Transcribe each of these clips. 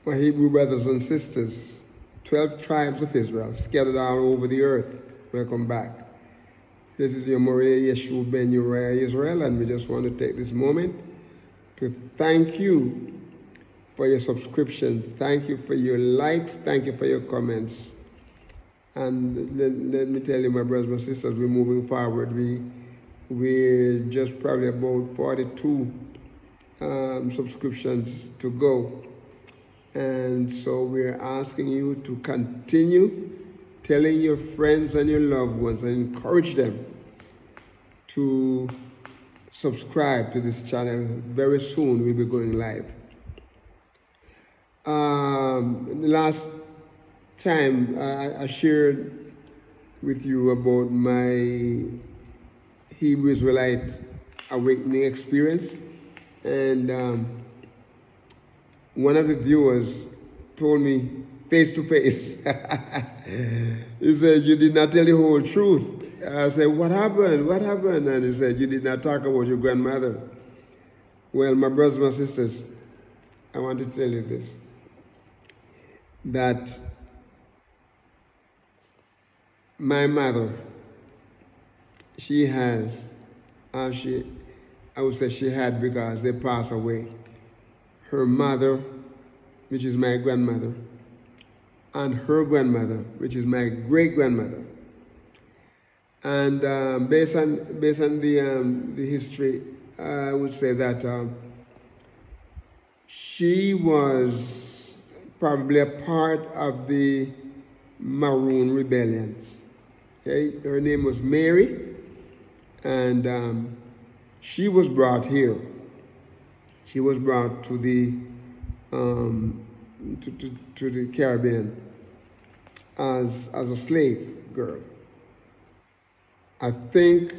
My Hebrew brothers and sisters, 12 tribes of Israel scattered all over the earth. Welcome back. This is your Marie Yeshua ben Uriah Israel, and we just want to take this moment to thank you for your subscriptions. Thank you for your likes. Thank you for your comments. And let me tell you, my brothers and sisters, we're moving forward. We're just probably about 42 subscriptions to go. And so we're asking you to continue telling your friends and your loved ones and encourage them to subscribe to this channel. Very soon we'll be going live. The last time I shared with you about my Hebrew Israelite awakening experience, and one of the viewers told me face to face, he said, "You did not tell the whole truth." I said, "What happened? What happened?" And he said, "You did not talk about your grandmother." Well, my brothers and sisters, I want to tell you this, that my mother, she has, I would say she had, because they passed away, her mother, which is my grandmother, and her grandmother, which is my great-grandmother. And based on the history, I would say that she was probably a part of the Maroon rebellions. Okay? Her name was Mary, and she was brought here. She was brought to the to the Caribbean as a slave girl. I think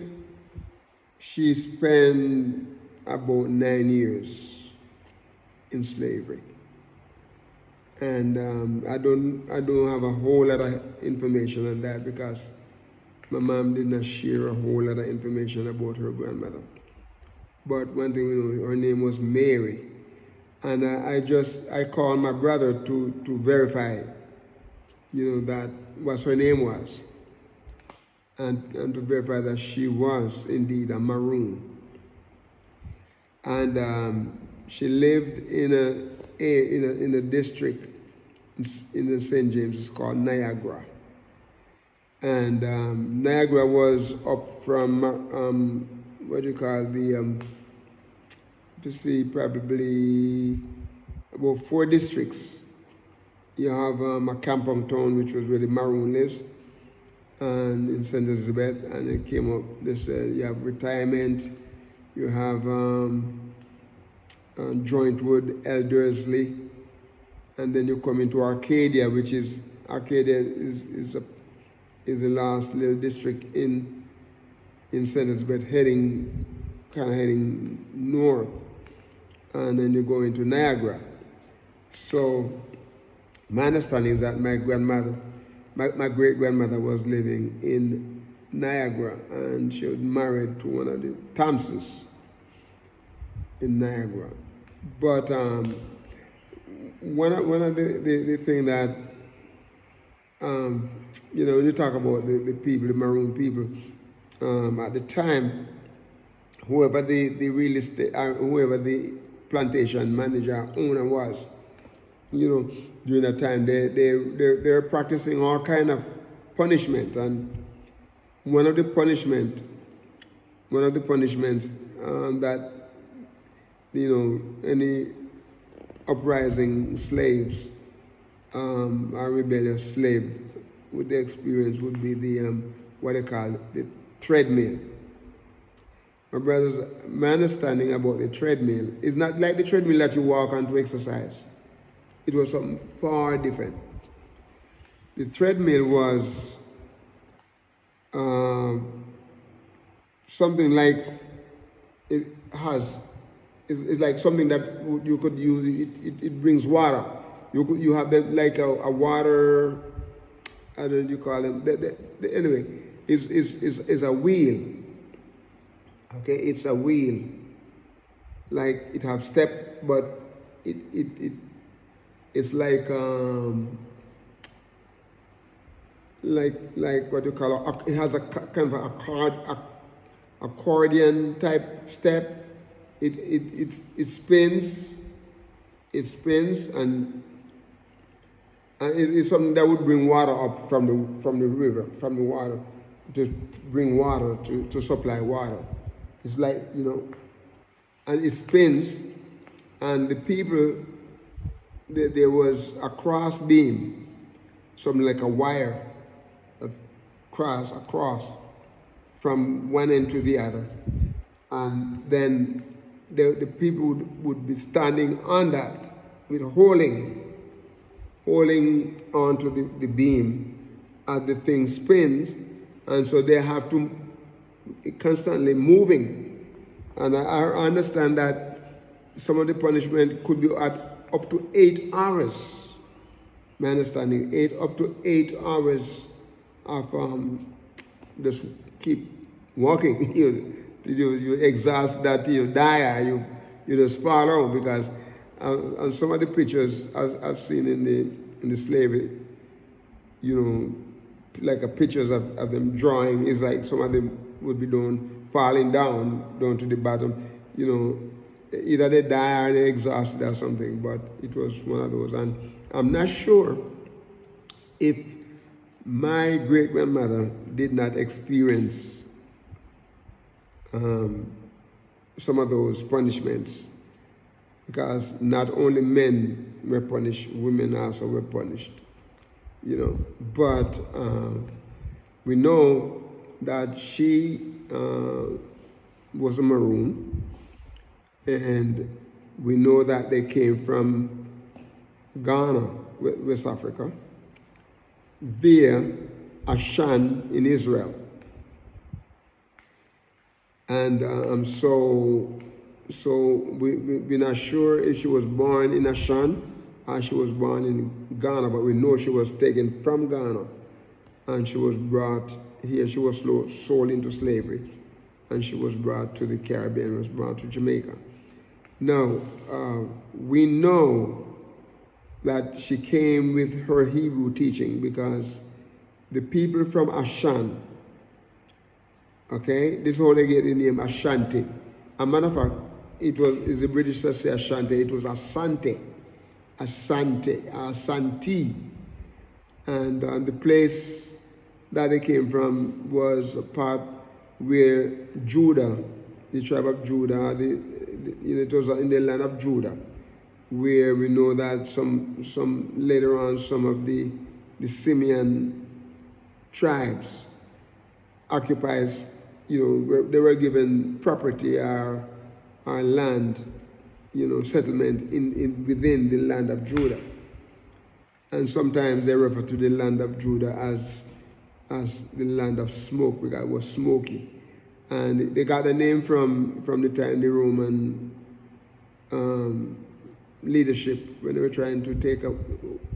she spent about 9 years in slavery, and I don't have a whole lot of information on that, because my mom did not share a whole lot of information about her grandmother. But one thing we know, her name was Mary. And I called my brother to verify, that what her name was. And to verify that she was indeed a Maroon. And she lived in a district in the St. James. It's called Niagara. And Niagara was up from, what do you call probably about 4 districts. You have Macampan Town, which was where the Maroon lives, and in St. Elizabeth, and it came up. You have Retirement, you have Jointwood, Eldersley, and then you come into Arcadia, which is the last little district in St. Elizabeth, heading north, and then you go into Niagara. So my understanding is that my grandmother, my great-grandmother, was living in Niagara, and she was married to one of the Thompsons in Niagara. But one of the thing that when you talk about the people, the Maroon people, at the time, whoever the real estate, whoever the plantation manager, owner was, during that time, they're practicing all kind of punishment. And one of the punishments that, any uprising slaves, or rebellious slave would experience would be the, what they call the treadmill. My brothers, my understanding about the treadmill is not like the treadmill that you walk on to exercise. It was something far different. The treadmill was something like, it's like something that you could use. It brings water. You have like a water, I don't know you call them. Anyway, it's a wheel. Okay, it's a wheel. Like it have step, but it It's like what you call it has a kind of accordion type step. It spins, and it's something that would bring water up from the river, from the water, to bring water to supply water. It's like, and it spins, and the people, there was a cross beam, something like a wire, across from one end to the other, and then the people would be standing on that with holding onto the beam as the thing spins, and so they have to constantly moving. And I understand that some of the punishment could be at up to 8 hours. My understanding, up to 8 hours of just keep walking. you exhaust that you die, you just fall out, because on some of the pictures I've seen in the slavery, like pictures of them drawing, is like some of them would be falling down to the bottom. Either they die or they exhausted or something, but it was one of those. And I'm not sure if my great grandmother did not experience some of those punishments, because not only men were punished, women also were punished. But we know that she was a Maroon, and we know that they came from Ghana, West Africa, via Ashan in Israel. And so we're not sure if she was born in Ashan or she was born in Ghana, but we know she was taken from Ghana and she was brought here. She was sold into slavery, and she was brought to the Caribbean, was brought to Jamaica. Now, we know that she came with her Hebrew teaching, because the people from Ashan, okay, this is how they get the name Ashanti. As a matter of fact, it's the British that say Ashanti, it was Asante, Asanti. And the place that they came from was a part where Judah, the tribe of Judah, it was in the land of Judah, where we know that some later on, some of the Simeon tribes occupies, they were given property or land, settlement within the land of Judah. And sometimes they refer to the land of Judah as the land of smoke, because it was smoky. And they got the name from the time the Roman leadership, when they were trying to take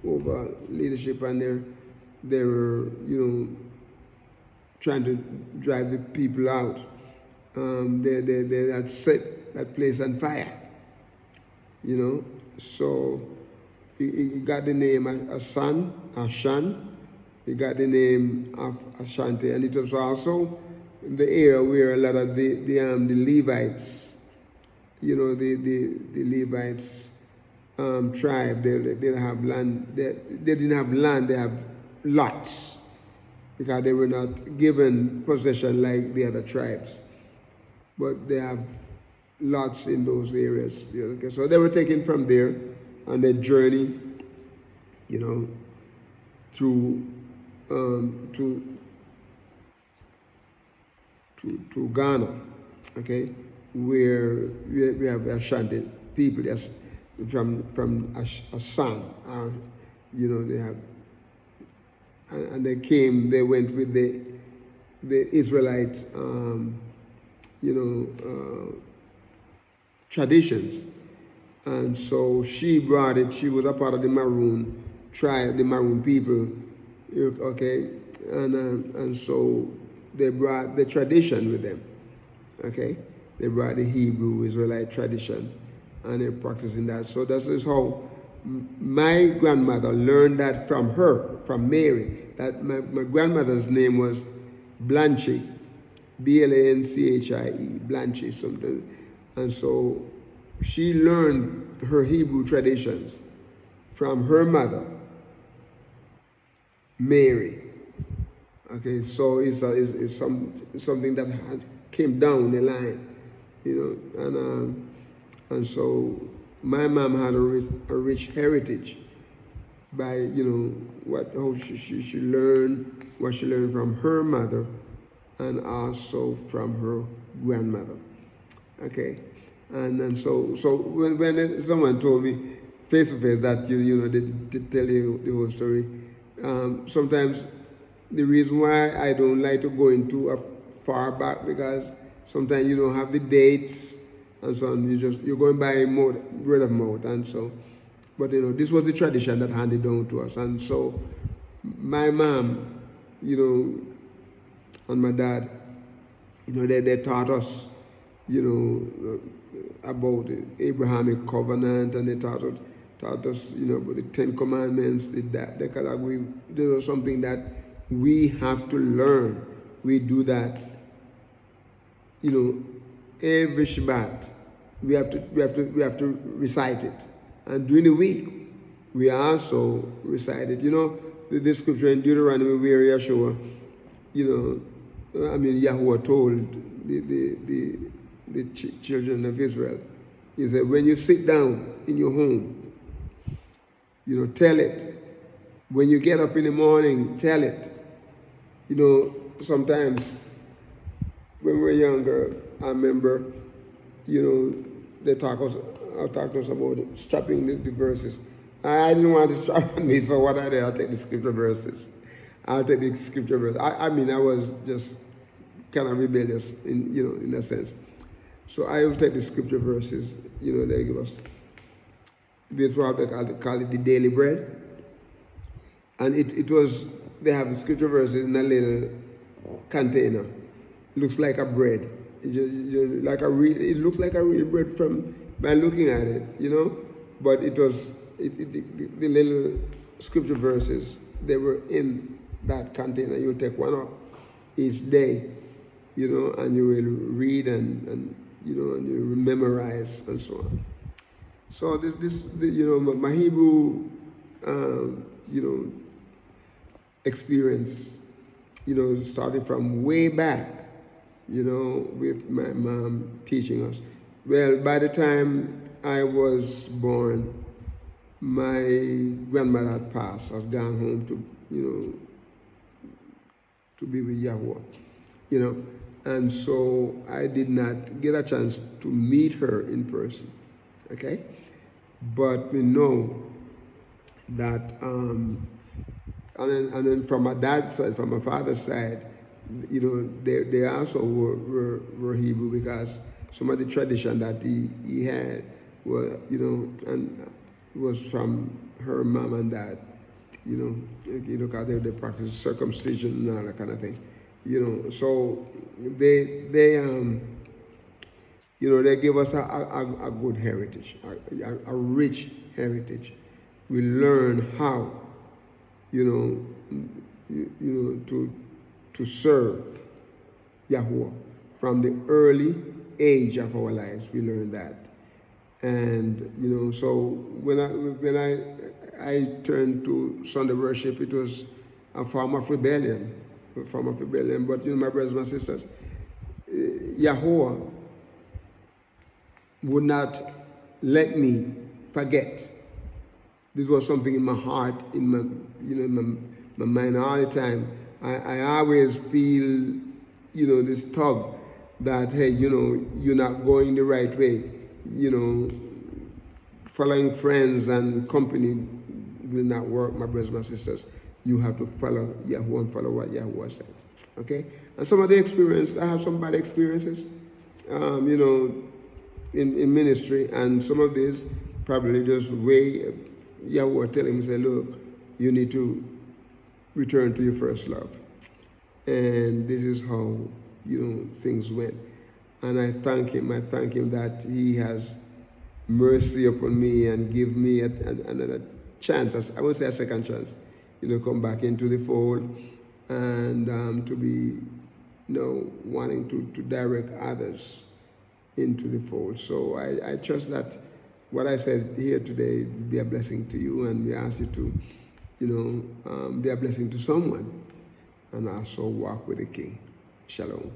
over leadership, and they were, trying to drive the people out. They had set that place on fire, So he got the name Ashan. He got the name of Ashanti, and it was also the area where a lot of the Levites, the Levites tribe, they didn't have land. They didn't have land. They have lots, because they were not given possession like the other tribes, but they have lots in those areas. Okay? So they were taken from there on their journey, through to Ghana, okay, where we have Ashanti people that's from Assam, they have. And they went with the Israelite, traditions. And so she brought it, she was a part of the Maroon tribe, the Maroon people, okay? And so they brought the tradition with them, okay? They brought the Hebrew Israelite tradition, and they're practicing that. So this is how my grandmother learned that from her, from Mary. That my grandmother's name was Blanchie, Blanchie, Blanchie something. And so she learned her Hebrew traditions from her mother, Mary. Okay, so it's something that came down the line, and so my mom had a rich heritage by how she learned what she learned from her mother and also from her grandmother. Okay, and so when someone told me face to face that they tell you the whole story, sometimes the reason why I don't like to go into a far back, because sometimes you don't have the dates and so on. You're going by word of mouth, and so. But this was the tradition that handed down to us, and so my mom, and my dad, they taught us, about the Abrahamic covenant, and they taught us, about the Ten Commandments. This is something that we have to learn. We do that, every Shabbat. We have to recite it, and during the week we also recite it. The scripture in Deuteronomy where Yahshua, Yahuwah told the children of Israel, he said, when you sit down in your home, tell it. When you get up in the morning, tell it. Sometimes when we were younger, I remember, they talk to us about strapping the verses. I didn't want to strap on me, so what I did, I'll take the scripture verses. I was just kind of rebellious in a sense. So I will take the scripture verses, they give us. They call it the daily bread. And they have the scripture verses in a little container. Looks like a bread. It looks like a real bread by looking at it, But the little scripture verses, they were in that container. You take one up each day, and you will read and you will memorize and so on. So my Hebrew, experience, started from way back, with my mom teaching us. Well, by the time I was born, my grandmother had passed, has gone home to be with Yahuwah, and so I did not get a chance to meet her in person, okay? But we know that, and then from my dad's side, from my father's side, they also were Hebrew, because some of the tradition that he had were, and was from her mom and dad, because they practice circumcision and all that kind of thing, So they give us a good heritage, a rich heritage. We learn how, to serve Yahuwah from the early age of our lives. We learn that, and so when I turned to Sunday worship, it was a form of rebellion. But my brothers and sisters, Yahuwah would not let me forget. This was something in my heart, in my mind all the time. I always feel, this tug that, hey, you're not going the right way. Following friends and company will not work, my brothers and sisters. You have to follow Yahuwah and follow what Yahuwah said. Okay? And some of the experience, I have some bad experiences, in ministry, and some of these probably just way Yahuwah telling me, say, look, you need to return to your first love. And this is how, things went. And I thank him that he has mercy upon me and give me another chance. I would say a second chance, come back into the fold and to be, wanting to direct others into the fold. So I trust that what I said here today will be a blessing to you, and we ask you to, be a blessing to someone and also walk with the King. Shalom.